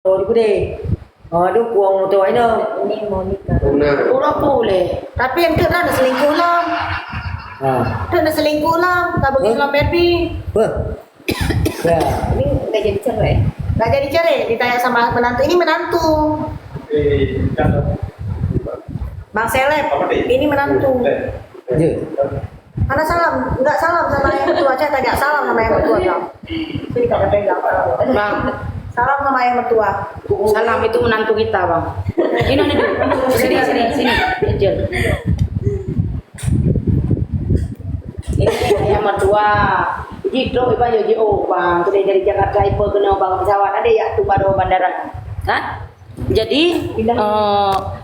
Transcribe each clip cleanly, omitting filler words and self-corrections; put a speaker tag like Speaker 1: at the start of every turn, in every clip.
Speaker 1: Rồi đi deh. Aduh kuang tu aina.
Speaker 2: Ini Monica.
Speaker 1: Orang boleh. Tapi yang tu nak selingkuh lah. Tu nak selingkuh lah. Tak begitu lah baby. Ya.
Speaker 2: Ini nggak jadi cerai.
Speaker 1: Nggak jadi cerai. Ditanya sama menantu. Ini menantu. Bang Seleb. Ini menantu.
Speaker 3: Ya.
Speaker 1: Karena salam, enggak salam sama yang mertua, saya tanya salam sama yang mertua dong. Sini tak pegang.
Speaker 4: Bang,
Speaker 1: Salam sama yang mertua.
Speaker 4: salam itu menantu kita, Bang. Ini dulu. Sini. Kecil. Ini yang mertua. Jidro iba yo jo, Bang. Sudah dari Jakarta ibu kena bang pesawat ada ya tu baru bandara. Hah? Jadi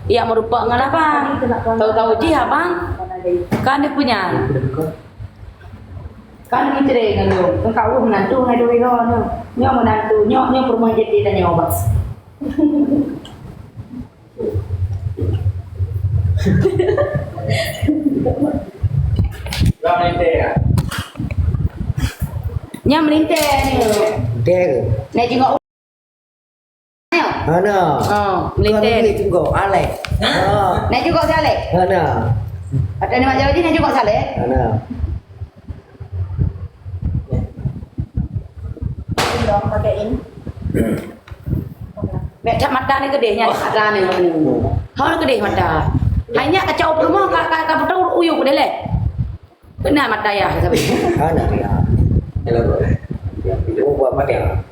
Speaker 4: ya merupakan apa? Tahu-tahu ji Bang. Kan dia punya. Kan kita deh kan yo. Kan kau menantu hai doi lo no. Nyo menantu, nyo rumah jadi dan nyo bas. Nya melinte ni.
Speaker 3: Dek.
Speaker 4: Nek jengok.
Speaker 3: Ana.
Speaker 4: Melinte.
Speaker 3: Ni tunggu Alek.
Speaker 4: Nek jengok sale.
Speaker 3: Ana.
Speaker 4: Ada ni mak Jawa nek jengok sale.
Speaker 3: Ana.
Speaker 2: Dong pakaiin.
Speaker 4: Mek tak mata ni gedehnya mata ni. Hau ni gedeh mata. Hanya kacau rumah ka betul uyuk deh le. Kena mata ya sampai.
Speaker 3: Ana dia. Oh buat mata.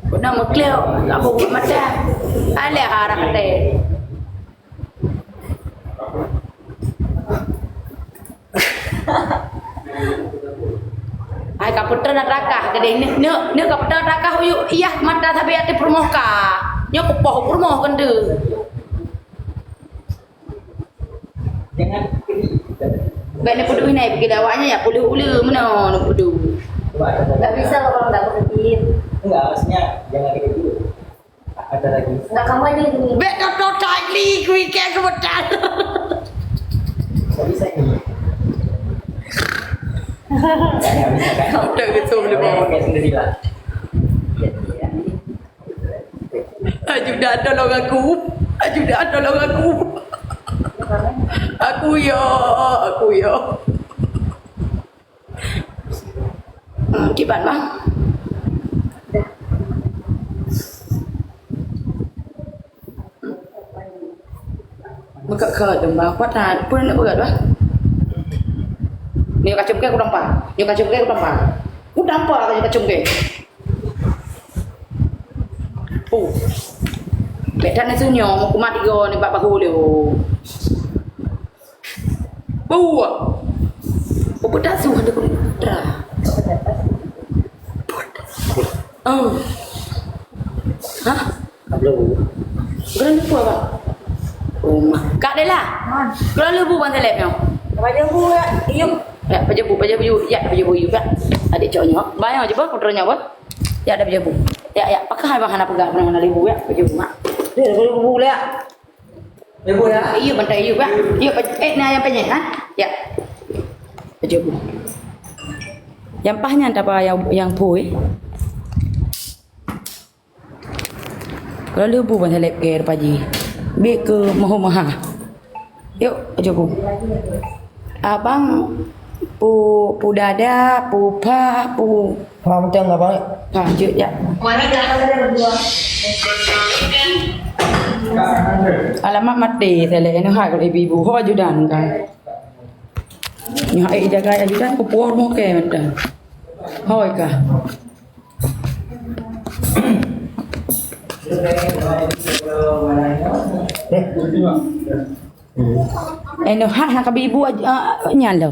Speaker 4: Kena mukleo, aku buat mata. Ale harap deh. Ai kaputra nak rakah gede ne kaputra rakah uyuk iya mata tapi ati permoh ka. Nyo kepoh permoh kende.
Speaker 5: Jangan
Speaker 4: Baik ni pudu ini pergi dawanya ya ulu mana ni pudu.
Speaker 2: Nggak bisa loh kalau nggak berhenti.
Speaker 5: enggak, maksudnya jangan kayak gitu. Ada lagi.
Speaker 2: Nggak kamu aja gini.
Speaker 4: Baik kau tadi kui ke kebetulan.
Speaker 5: Nggak bisa ini.
Speaker 4: Udah gitu boleh bawa.
Speaker 5: Kayak sendiri lah.
Speaker 4: Aju dah tolong aku. Aku yo. Cepat bang. Buka ke dembang patah. Pun nak berat bang. Ni kacung ke aku nampak. Udah apa kacung ke? Oh. Bedan ni sunyo aku mati go ni bab bahu leo. Bau. Apa dah suh ada putra. Oh. Hah?
Speaker 3: Belum.
Speaker 4: Geran apa bang? Oh, kak dia lah. Geran lebu bang seleb nyo.
Speaker 1: Wajah bu ya, iya.
Speaker 4: Ya, pajabu. Ya, pajabu juga. Adik cowoknya. Bayang aja bang, kontrolnya bang. Ya, ada pajabu. Ya, pakai bang anak pegang mana lebu ya, pajabu mak.
Speaker 1: Dia boleh bu ya.
Speaker 3: Ibu ya.
Speaker 4: Iya, bentar iya bang. Iya, nah yang penyek kan? Ya. Pajabu. Yang pahnya apa yang pui. Kalau lebu bang seleb ke paji. Bik ke maha. Yuk, pajabu. Abang pu dada, pu pa, pu
Speaker 3: Faham betul enggak, Bang?
Speaker 4: lanjut ya.
Speaker 1: Mana belakang ada berdua.
Speaker 4: Alamat mati saya ni hai kalau ibu ho ajudan kan. Ni hai jaga ajudan ko por mo ke menta. Hoi ka. No hat nak ibu nyalo.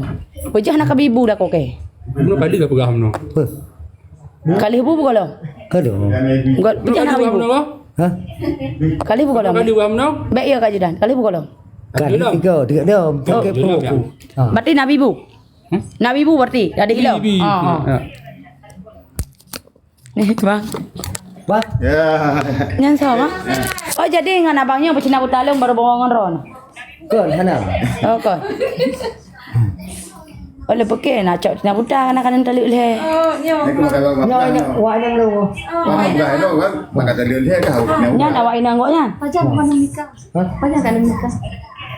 Speaker 4: Wajah nak ibu dah kok ke.
Speaker 6: Nó phải đi gặp gầm nó.
Speaker 4: Kali ibu bukan lo.
Speaker 3: Aduh.
Speaker 4: Enggak
Speaker 6: Nó
Speaker 4: wajah
Speaker 6: phải
Speaker 4: nak
Speaker 6: đi gầm
Speaker 4: ibu.
Speaker 6: nó.
Speaker 3: Hah?
Speaker 4: Kali bukan lo.
Speaker 6: Nó phải đi gầm nó.
Speaker 4: Baik ya kajudan. Kali bukan lo.
Speaker 3: Kali tiga dia pakai
Speaker 6: Gelap,
Speaker 3: peluk.
Speaker 6: ya.
Speaker 4: Berarti Nabi ibu. Nabi ibu berarti ada hilang.
Speaker 6: Bibi. Ya.
Speaker 4: Nih bang.
Speaker 3: Bang.
Speaker 4: Nyan sama. Oh jadi dengan abangnya bercina butalung baru bongongan ron.
Speaker 3: Kon sana.
Speaker 4: Oh kon. Oleh pekeh nak cak nak buta kanan tali leh.
Speaker 5: Ini kau kalau
Speaker 3: Nyo ini wa nang lu.
Speaker 5: Mama bukan lo kan, maka tadi lihat kau.
Speaker 4: Nya nak awak ina ngoknya.
Speaker 2: Pajak bukan menikah. Pajak kan menikah.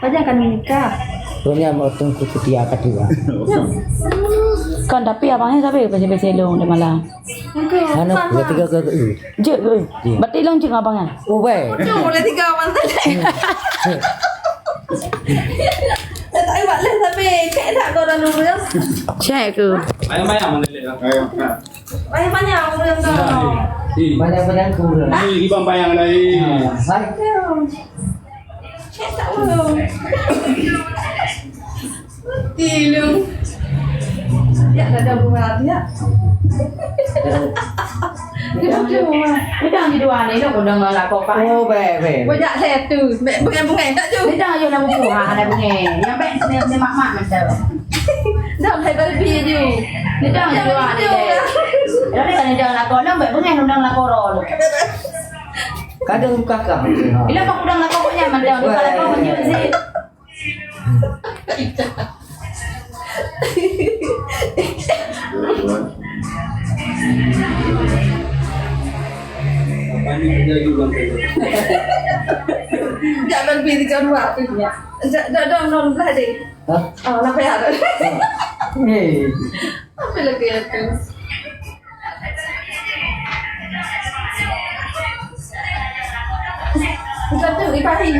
Speaker 2: Pajak kan menikah.
Speaker 3: Punya mau tunggu setia kedua.
Speaker 4: Kan tapi abangnya tapi besi-besi long di malam.
Speaker 3: Anu ketiga ke
Speaker 4: Je. Berarti long je abangnya.
Speaker 3: Oh baik.
Speaker 1: Boleh 3 orang tadi. Tak buat lah tapi cek tak kau dah dulu ya.
Speaker 4: Cek ke?
Speaker 6: Bayang-bayang mana leh.
Speaker 5: Ayo.
Speaker 1: Banyak-banyak orang yang dah.
Speaker 3: Banyak-banyak kurang.
Speaker 6: Ini ibang bayang lagi.
Speaker 3: Baik.
Speaker 1: Cek tak boleh. Tilu. Ya dah ada buat ya.
Speaker 4: Kita di dua ni dok udah nggak kau pak.
Speaker 3: Oh baik.
Speaker 1: Banyak satu. Bunga-bunga tak tu.
Speaker 4: Kita aja nak buah ada bunga. Yang baik ni mak-mak macam.
Speaker 1: Dah hai balik je.
Speaker 4: Kita di dua ni. Lalu kan jangan nak kau nak baik bunga undang nak kau rol.
Speaker 3: Kadang kakak.
Speaker 4: Bila kau undang nak kau punya macam ni kalau kau punya sih.
Speaker 1: Jangan pilih kau dua tu. Dah non belah deh.
Speaker 3: Hah?
Speaker 1: Oh, nak payah dah.
Speaker 3: Hei.
Speaker 1: Apa lagi tu? Bukan tu, ipari.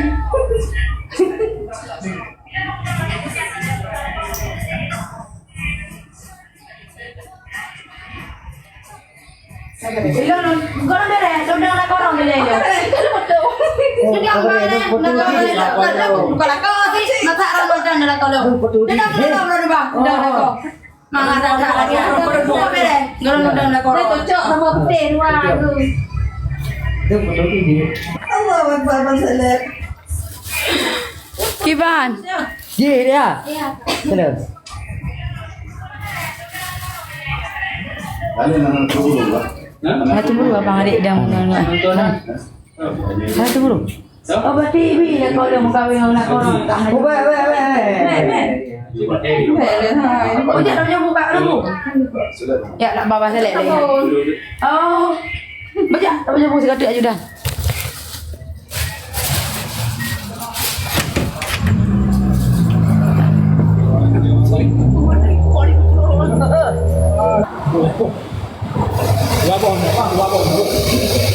Speaker 4: Bila kau nak beres, undang nak kau orang bila yo. Bukan lah kau sih, masa orang undang nak kau lo. Undang kau lo bang, undang kau. Mangan tak lagi. Kau beres, kau undang nak kau.
Speaker 1: Cocok sama putih dua tu.
Speaker 3: Itu betul ini.
Speaker 1: Allah Akbar masalah.
Speaker 4: Kiban.
Speaker 3: Ye dia. Terus.
Speaker 5: Lalu nang tu dulu.
Speaker 4: Satu bulu abang adik dah mula. Satu bulu. Oh berarti ibu nak kau dah mengkawin dengan nak kau orang tak
Speaker 3: Oh baik.
Speaker 4: Oh jangan jangan buka dulu.
Speaker 5: Sudah.
Speaker 4: Ya nak bawa selek lagi. Oh. Baca, tak baca buku sekatik aja dah.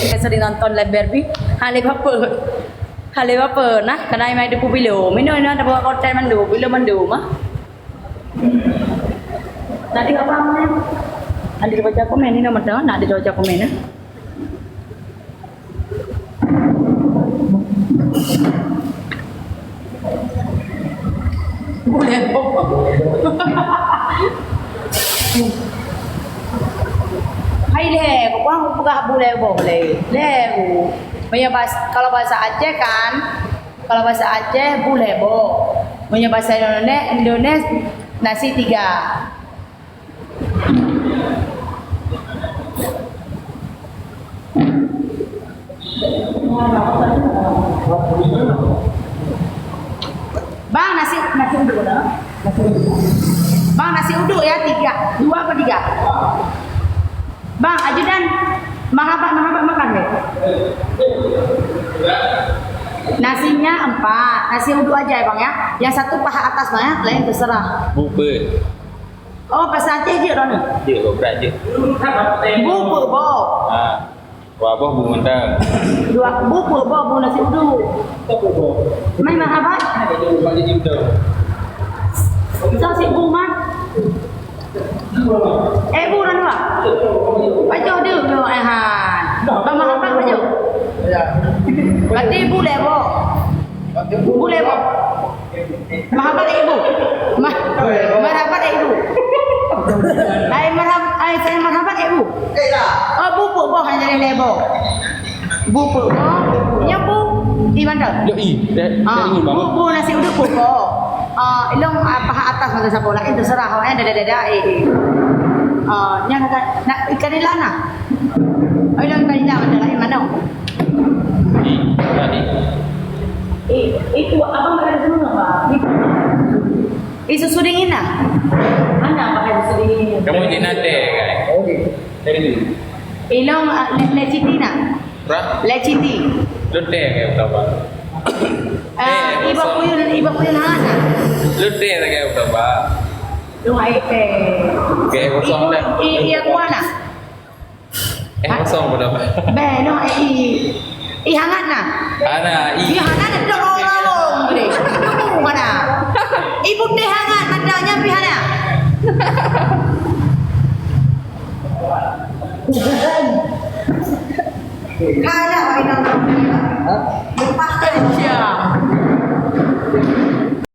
Speaker 4: Saya sering nonton live Barbie. Hale apa nah? Karena mai depu bilo. Mino ina ada bawa konten mandu, bilo mandu mah. Tadi apa namanya? Ada baca komen ini nama dah, nak ada baca komen eh. Boleh apa? Hai leh, kau orang pegah boleh. Leh, kalau bahasa Aceh kan, kalau bahasa Aceh boleh bo. Punya bahasa Indonesia nasi 3. Bang nasi uduk dah. Bang nasi uduk ya 3, 2 apa 3? Bang ajudan mahabat makan deh. Nasinya 4, nasi uduk aja ya bang ya. Yang satu paha atas bang ya, lain terserah.
Speaker 6: Bubur.
Speaker 4: Oh bahasa Aceh je dona.
Speaker 6: Dia berat je.
Speaker 4: Bubur bo.
Speaker 6: Wah, bu mentang.
Speaker 4: 2 bubur bo bu nasi uduk. Mai mahabat.
Speaker 6: Bagi cinta.
Speaker 4: Sao si bu man? Bu dah dua. Baca dia memang han. Bang mahabat baca. Berarti boleh bo. Boleh bo. Mahabat ibu. Mahabat ibu. Saya mahabat ibu. Oh bubuk bo hanya jadi lebo. Bubuk bo. Nya bu di mana?
Speaker 6: Yo i. Ingin banget.
Speaker 4: Bu nasi uduk bo. Ilong paha atas masa sapo lagi terserah awaknya dada nya kata nak ikan nila na. Ilong ikan nila adalah mana?
Speaker 6: Tadi.
Speaker 4: Itu abang berada di mana, Pak? Isu suding ina. Anda
Speaker 6: Kamu jinate kan? Dari dulu.
Speaker 4: Ilong leciti nak.
Speaker 6: Berapa?
Speaker 4: Leciti.
Speaker 6: Lude kayak berapa?
Speaker 4: Iba puyun hangat nak.
Speaker 6: Lude kayak berapa?
Speaker 4: Lu hai
Speaker 6: Kayak kosong dah.
Speaker 4: Iya kuah nak.
Speaker 6: Kosong berapa?
Speaker 4: No hangat nak.
Speaker 6: Ana
Speaker 4: Iya hangat nak lorong gede. Kamu mana? Ibu deh hangat mandangnya pihana.
Speaker 1: Kaya orang yang lupa
Speaker 4: Ya.